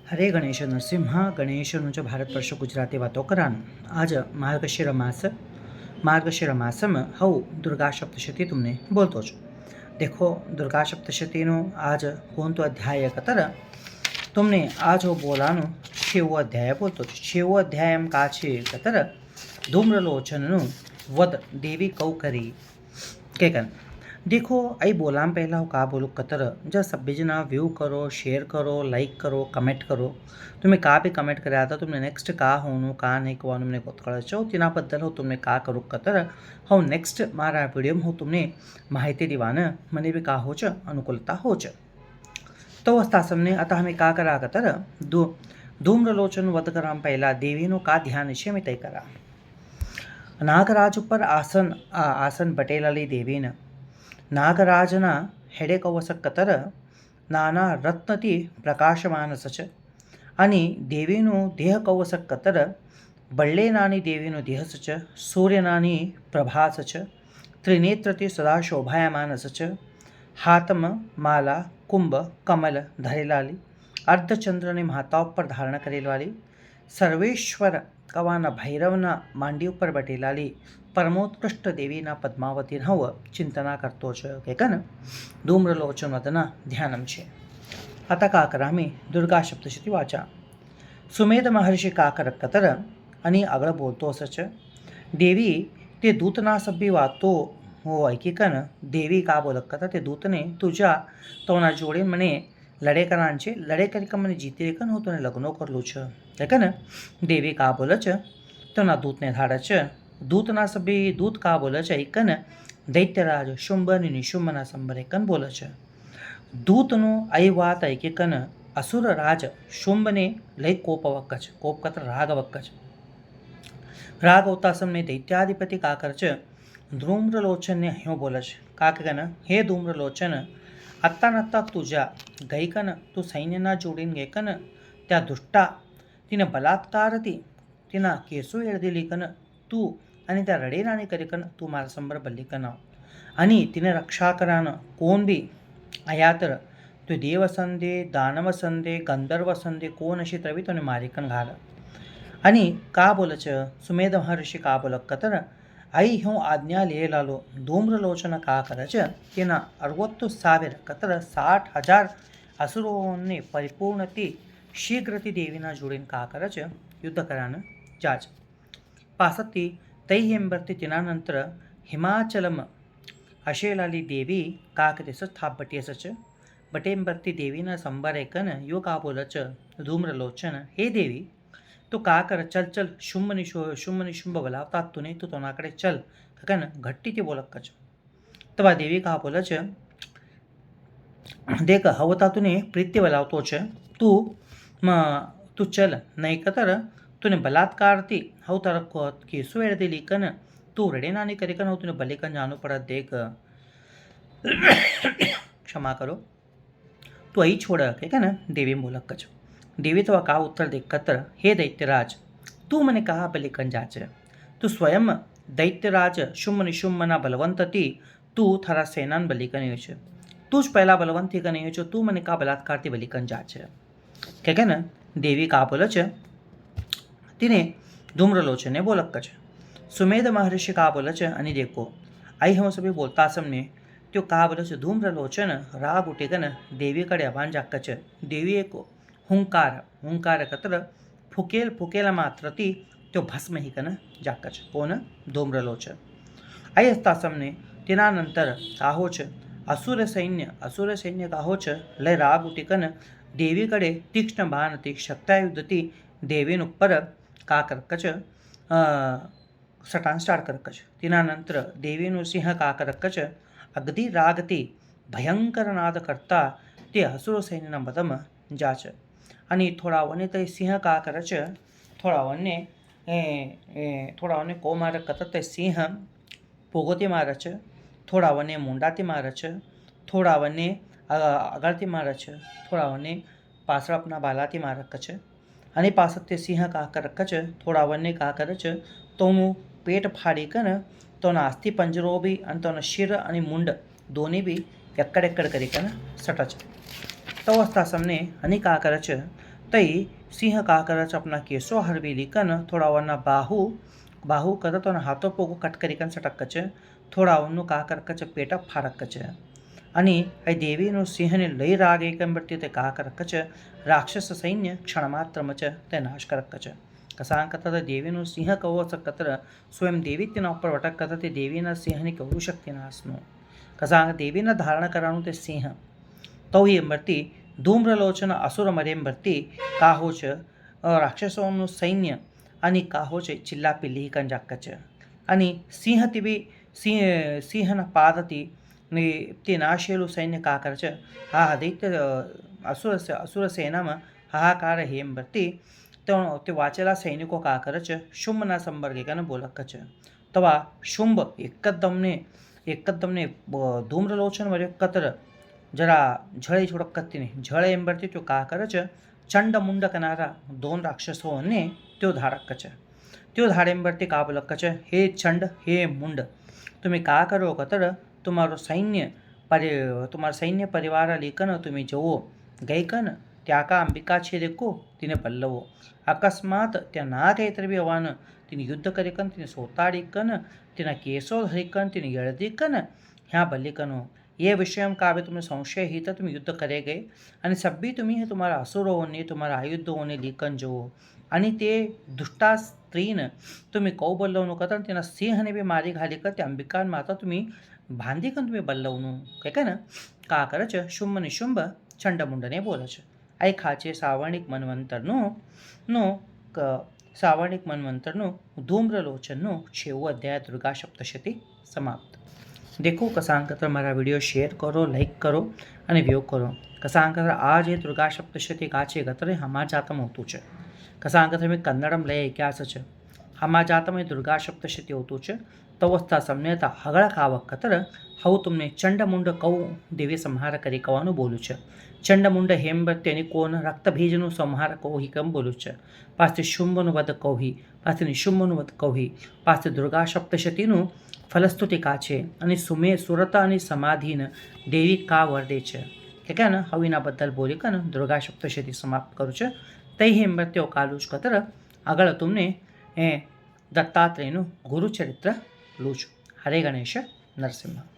હરે ગણેશ નરસિંહ ગણેશનું જ ભારત વર્ષ ગુજરાતી વાતો કરાનું આજ માર્ગશિર માસમાં હવ दुर्गा सप्तशती तुमने बोलतो છો। देखो दुर्गा सप्तशतीનું आज कोणतो अध्याय कतर तुमने आज हो बोलानो शेवो अध्याय बोलतो છો। शेवो अध्याय एम का છે કતર ધૂમ્રલોચનનું વદ દેવી કૌ કરી કે કન देखो आई बोलाम पहला હું કા બોલું કતર જ સભ્ય जना व्यू करो शेयर करो लाइक करो कमेंट करो तुम्ही का बी कमेंट કર્યા હતા तुम्ही नेक्स्ट का होणं का नाही કહેવાનું મને ગોતકળાશો તેનાબદ્દલ હું તમને का करू कतर હું नेक्स्ट મારા વિડીયોમાં હું તમને માહિતી દેવાनं મને बी का होच अनुकूलता होच तो असतासमने आता आम्ही का करा कतर धूम्रलोचन वध कराम पहिला देवीનું का ધ્યાન છે મેં તય કરા નાગરાજ ઉપર આસન બટેલાલી દેવીને નાગરાજના હેડે કવસક કતર નાના રત્નથી પ્રકાશમાન સચ અને દેવીનું દેહ કવસક કતર બળ્ળેનાની દેવીનું દેહ સચ સૂર્યનાની પ્રભા સચ ત્રિનેત્રથી સદા શોભાયમાન સચ હાથમાં માલા કુંભ કમલ ધરેલાલી અર્ધચંદ્રની માતા ઉપર ધારણ કરેલાલી સર્વેશ્વર કવાના ભૈરવના માંડી ઉપર બટેલાલી પરમોત્કૃષ્ટ દેવીના પદ્માવતી નવ ચિંતના કરતો છે કે કન ધૂમ્રલોચન વદના ધ્યાનમ છે आता का करा मी दुर्गा सप्तशती वाचा सुमेध महर्षी का करत कतर आणि आगळ बोलतो असच देवी ते दूतना सभ्य वातो हो ऐकिकन देवी का बोलत कतर ते दूतने तुझ्या तोना जोडे मने लढेकरांचे लढेकरी का मने जीते कन हो तोने लग्नो करलो छ कन देवी का बोलच तोना दूतने धाडच दूतना सभ्य दूत का बोलच ऐकन दैत्यराज शुंभ आणि निशुंभना संबर ऐकन बोलच दूतનું आई વાત ऐके कन असुर राज शुंभने लय कोप वक्कच कोप कत्र राग वक्कच राग होता समने दैत्याधिपति का करच धूम्रलोचन ने ह्यो बोलच का कन हे धूम्रलोचन आत्ता नत्ता तुझ्या गैकन तू सैन्यना जोडीन गेकन त्या दुष्टा तिने बलात्कारती तिना केसू एळदिली कन तू आणि त्या रडेनाने करिकन तू मारा संबर बल्ली कन आणि तिने रक्षा करान कोण बी आयातर तो देव संदे दानव संदे गंधर्व संदे कोण अशी तवी तो मारिकन घाल आणि का बोलच सुमेध महर्षी का बोलक कतर आई हूँ आज्ञा ले लालो धूम्रलोचन का करच तेना 60,000 कतर 60,000 असुरोने परिपूर्णती शीघ्रती देवीना जोडीन का करच युद्ध करान जाच पासती तै हेंबरती तिनानंतर हिमाचलम अशेलाली देवी काकतेस थापबटी असच बटेंबरती देवीनं संभार ऐकन यो का बोलच धूम्रलोचन हे देवी तू का कर चल चल शुंभ निशुंभ बोलावतात तुने तू तोनाकडे चल कन घट्टी ते बोलक कच तवा देवी का बोलच देख हवता तुने प्रीत्य बोलावतोच तू चल नाही कतर तुने बलात्कारती हव तर केसू वेळ दिली कन तू रडेनाने करिकन हो तुने बलिकन जानो पड़त देख क्षमा करो तू आई छोड़ के ना देवी बोलक कच देवी तो का उत्तर देख कतर हे दैत्यराज तू मने कहा बलिकन जाच तू स्वयं दैत्यराज शुंभ निशुंभना बलवंतती तू थारा सेनान बलिकन येच तूच पहला बलवंती कन येच तू मने का बलात्कारती बलिकन जाच के ना देवी का बोलच तिने धूम्रलोचने बोलक कच सुमेध महर्षि का बोलच आणि देखो आई हम सभी बोलता समने त्यो का बोलच धूम्रलोचन राग उठेगन देवीकडे अभान जाक्कच देवी एक हुंकार कतर फुकेल मात्र ती त्यो भस्म ही कन जाक्कच कोण धूम्रलोचन आई असता समने तिनानंतर काहोच असुर सैन्य काहोच लय राग उठेकन देवीकडे तीक्ष्ण बाण ती शक्तायुद्धती देवीन उपर का करकच सटान स्टार्ट करकच तिनानंतर देवीनु सिंह का करकच अगदी रागती भयंकर नाद करता ते असुर सैन्यना बदम जाच आणि थोडा वने ते सिंह का करच थोडा वने को मार कतर ते सिंह पोगोती मारच थोडा वने मुंडाती मारच थोडा वने अगळती मारच थोडा वने पासळपना बालाती मारकच आणि पासत ते सिंह का करकच थोडा वने का करच तोनु पेट फाड़ी कन तोना अस्थि पंजरो भी आणि तोना शिर आणि मुंड दोन्ही बी ಎಕ್ಕಡೆಕ್ಕಡ ಕರಿಕನ ಸಟಚ ತವಸ್ತಾ ಸಮನೆ ಅನಿಕ ಆಕರಚ तई सिंह का करच अपना केसो हरवेली कन थोड़ा वरना बाहू करत और हाथों पोगो कट करिकन सटक्कच थोड़ा उन्नु का करकच पेट फारक्कच आणि ऐ देवीनु सिंहने लई राग एकंबर्ती ते का करकच राक्षस सैन्य क्षणमात्रमच ते नाश करकच कसांकतद देवीनु सिंह कवच कतर स्वयं देवी तिना ઉપર વટક કરતા તે દેવીના સિંહની કવું શક્તિ નાશનો કસાંગ દેવીના ધારણ કરવાનું તે સિંહ તો એ મરતી ધૂમ્રલોચન અસુર મરેમ ભરતી કાહો છે રાક્ષસોનું સૈન્ય અને કાહો છે ચિલ્લા પિલ્લી કંજાક છે અને સિંહ તીબી સિંહના પાદતી ને તે નાશેલું સૈન્ય કા કરે છે હા દૈત્ય અસુર સેનામાં હાહાકાર હેમ ભરતી તે વાંચેલા સૈનિકો કા કરે છે શુંભના સંપર્કે બોલક છે તવા શુંભ એકદમને ધૂમ્રલોચન વર્યો કતર जरा झळे छोडक कत्तीने झळे एंबरती तो का करच चंड मुंड कनारा दोन राक्षसोने त्यो धारक छ त्यो धारेंबरती का बोलक छ हे चंड हे मुंड तुम्ही का करो कतर तुम्हारो सैन्य परिवार लेकन तुम्ही जवो गैकन त्या का अंबिका छे देखो तिने पल्लवो अकस्मात त्या ना काहीतरी बी अवान तिने युद्ध करिकन तिने सोताडीकन तिना केसो धरिकन तिने यळदीकन ह्या बल्लिकनो ये विषय का भी तुम्हें संशय ही था तुम युद्ध करे गए आणि सभी तुम्ही हे तुम्हारा असुरोने तुम्हारा आयुधोने लिकन जो आणि ते दुष्टा स्त्रीन तुम्ही कौ बल्लवणू करता तिना सिंहने बी मारी घाली कर ते अंबिकान माता तुम्ही भांदी कन तुम्ही बल्लवणू काय ना का करच शुंभ निशुंभ चंडमुंडने बोलच ऐ खाचे सावर्णिक मन्वंतरनो धूम्रलोचननो 6 अध्याय दुर्गा सप्तशती समाप्त। देखो कसांकतर मारा वीडियो शेयर करो लाइक करो અને વ્યૂ કરો કસાંકतर आज ये दुर्गा सप्तशती काचे गतरे हमा जातम होतु छ कसांकतर में कन्नडम लय इतिहास छ हमा जातम दुर्गा सप्तशती होतु छ तवस्था सम्यता हगळ कावक कतर हव तुमने चंडमुंड कौ देवी संहार करी कवानु बोलू छ चंडमुंड हेमबर तेनी कोण रक्तभीजनु संहार कोही कम बोलू छ पास्ते शुंभनु वद कोही पास्ते निशुंभनु वद कोही पास्ते दुर्गा सप्तशतीनु ફલસ્તુતિ કા છે અને સુરતા અને સમાધિન દેવી કા વર્દે છે કે ને હવીના બદલ બોલી કન દુર્ગા સપ્તશતી સમાપ્ત કરું છે તઈ હે મૃત્યો કાલુજ કતર આગળ તમને દત્તાત્રેયનું ગુરુચરિત્ર લઉં છું. હરે ગણેશ નરસિંહ.